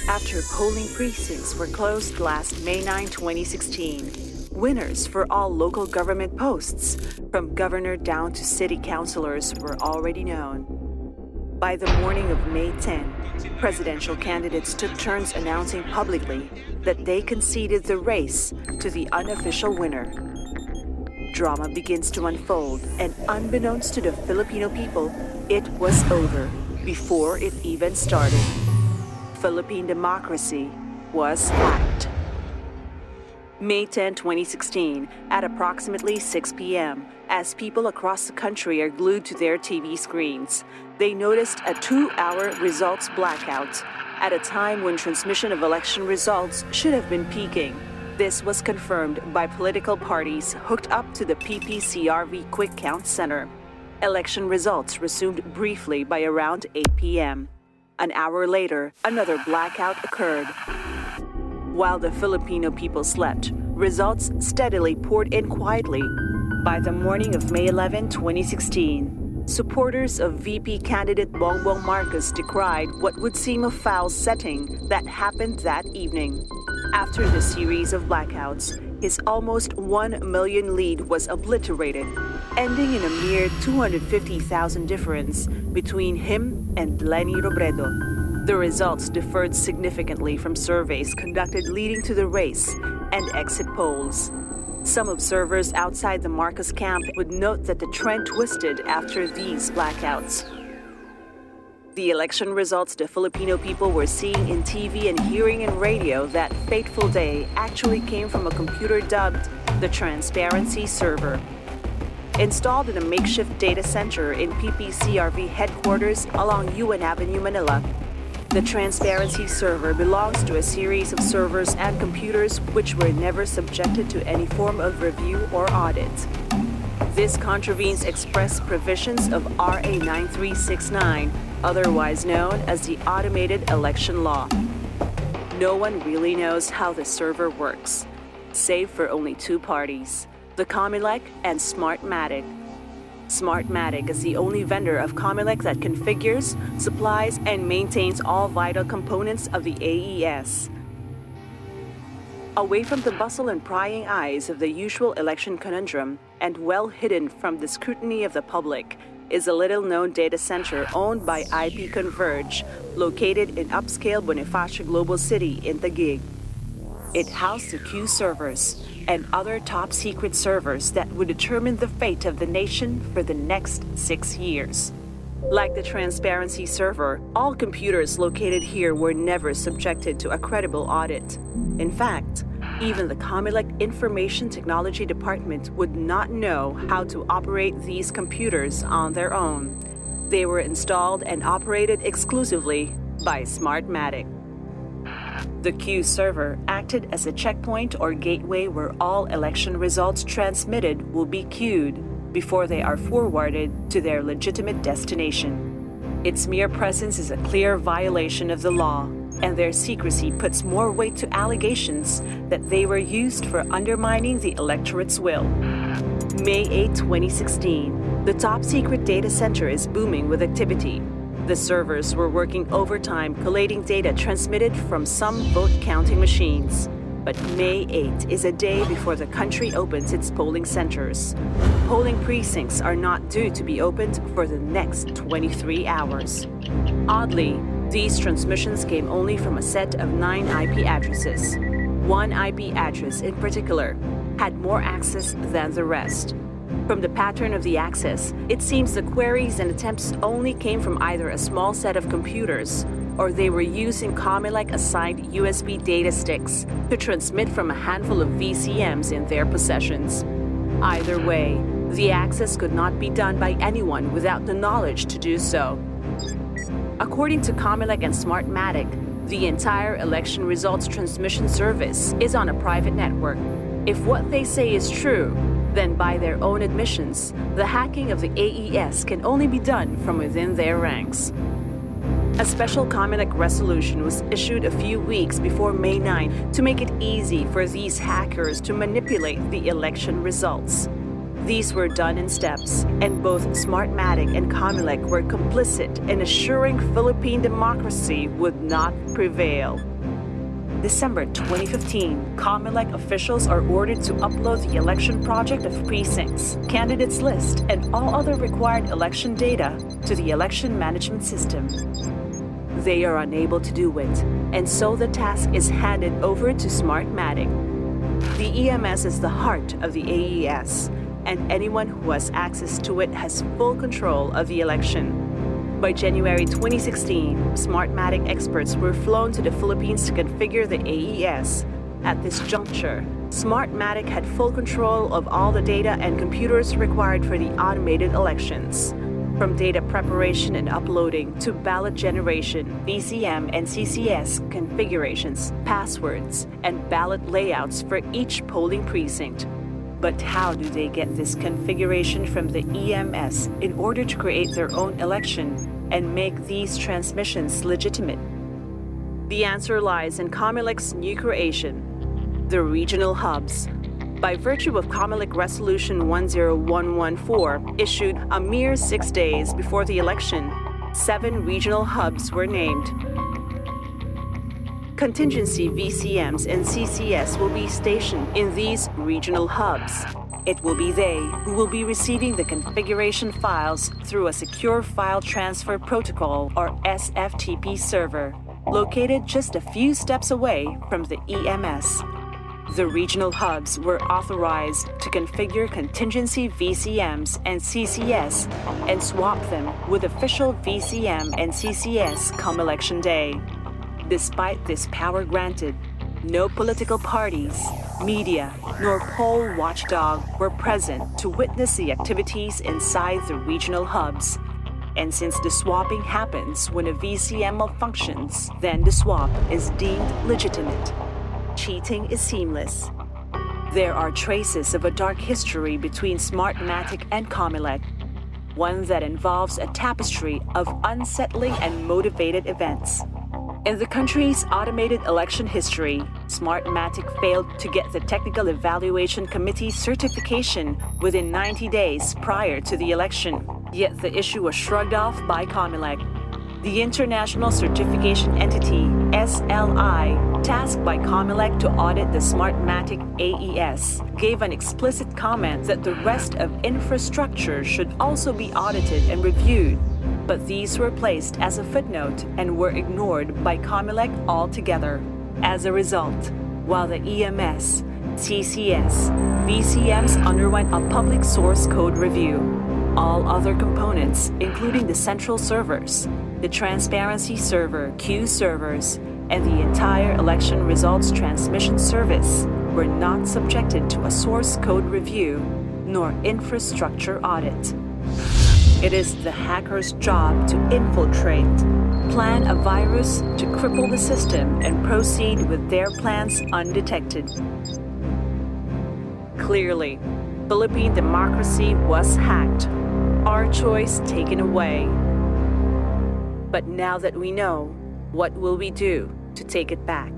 After polling precincts were closed last May 9, 2016, winners for all local government posts, from governor down to city councilors, were already known. By the morning of May 10, presidential candidates took turns announcing publicly that they conceded the race to the unofficial winner. Drama begins to unfold, and unbeknownst to the Filipino people, it was over before it even started. Philippine Democracy was hacked. May 10, 2016, at approximately 6 p.m., as people across the country are glued to their TV screens, they noticed a 2-hour results blackout at a time when transmission of election results should have been peaking. This was confirmed by political parties hooked up to the PPCRV Quick Count Center. Election results resumed briefly by around 8 p.m. An hour later, another blackout occurred. While the Filipino people slept, results steadily poured in quietly. By the morning of May 11, 2016, supporters of VP candidate Bongbong Marcos decried what would seem a foul setting that happened that evening. After the series of blackouts, his almost 1 million lead was obliterated, ending in a mere 250,000 difference between him and Leni Robredo. The results differed significantly from surveys conducted leading to the race and exit polls. Some observers outside the Marcos camp would note that the trend twisted after these blackouts. The election results the Filipino people were seeing in TV and hearing in radio that fateful day actually came from a computer dubbed the Transparency Server. Installed in a makeshift data center in PPCRV headquarters along UN Avenue, Manila, the Transparency Server belongs to a series of servers and computers which were never subjected to any form of review or audit. This contravenes express provisions of RA 9369, otherwise known as the Automated Election Law. No one really knows how the server works, save for only two parties, the Comelec and Smartmatic. Smartmatic is the only vendor of Comelec that configures, supplies, and maintains all vital components of the AES. Away from the bustle and prying eyes of the usual election conundrum, and well hidden from the scrutiny of the public, is a little-known data center owned by IP Converge, located in upscale Bonifacio Global City in Taguig. It housed the Q servers and other top-secret servers that would determine the fate of the nation for the next 6 years. Like the Transparency Server, all computers located here were never subjected to a credible audit. In fact, even the Comelec Information Technology Department would not know how to operate these computers on their own. They were installed and operated exclusively by Smartmatic. The Q server acted as a checkpoint or gateway where all election results transmitted will be queued before they are forwarded to their legitimate destination. Its mere presence is a clear violation of the law, and their secrecy puts more weight to allegations that they were used for undermining the electorate's will. May 8, 2016, the top-secret data center is booming with activity. The servers were working overtime collating data transmitted from some vote-counting machines. But May 8 is a day before the country opens its polling centers. Polling precincts are not due to be opened for the next 23 hours. Oddly, these transmissions came only from a set of 9 IP addresses. One IP address in particular had more access than the rest. From the pattern of the access, it seems the queries and attempts only came from either a small set of computers or they were using Comelec-assigned USB data sticks to transmit from a handful of VCMs in their possessions. Either way, the access could not be done by anyone without the knowledge to do so. According to Comelec and Smartmatic, the entire election results transmission service is on a private network. If what they say is true, then by their own admissions, the hacking of the AES can only be done from within their ranks. A special Comelec resolution was issued a few weeks before May 9 to make it easy for these hackers to manipulate the election results. These were done in steps, and both Smartmatic and Comelec were complicit in assuring Philippine democracy would not prevail. December 2015, Comelec officials are ordered to upload the election project of precincts, candidates list, and all other required election data to the election management system. They are unable to do it, and so the task is handed over to Smartmatic. The EMS is the heart of the AES, and anyone who has access to it has full control of the election. By January 2016, Smartmatic experts were flown to the Philippines to configure the AES. At this juncture, Smartmatic had full control of all the data and computers required for the automated elections. From data preparation and uploading to ballot generation, VCM and CCS configurations, passwords, and ballot layouts for each polling precinct. But how do they get this configuration from the EMS in order to create their own election and make these transmissions legitimate? The answer lies in Comelec's new creation, the regional hubs. By virtue of Comelec Resolution 10114, issued a mere 6 days before the election, 7 regional hubs were named. Contingency VCMs and CCS will be stationed in these regional hubs. It will be they who will be receiving the configuration files through a secure file transfer protocol or SFTP server, located just a few steps away from the EMS. The regional hubs were authorized to configure contingency VCMs and CCS and swap them with official VCM and CCS come election day. Despite this power granted, no political parties, media, nor poll watchdog were present to witness the activities inside the regional hubs. And since the swapping happens when a VCM malfunctions, then the swap is deemed legitimate. Cheating is seamless. There are traces of a dark history between Smartmatic and Comelec, one that involves a tapestry of unsettling and motivated events. In the country's automated election history, Smartmatic failed to get the Technical Evaluation Committee certification within 90 days prior to the election. Yet the issue was shrugged off by Comelec. The international certification entity, SLI, tasked by Comelec to audit the Smartmatic AES, gave an explicit comment that the rest of infrastructure should also be audited and reviewed. But these were placed as a footnote and were ignored by Comelec altogether. As a result, while the EMS, CCS, VCMs underwent a public source code review, all other components, including the central servers, the transparency server, Q servers, and the entire election results transmission service were not subjected to a source code review nor infrastructure audit. It is the hacker's job to infiltrate, plan a virus to cripple the system, and proceed with their plans undetected. Clearly, Philippine democracy was hacked, our choice taken away. But now that we know, what will we do to take it back?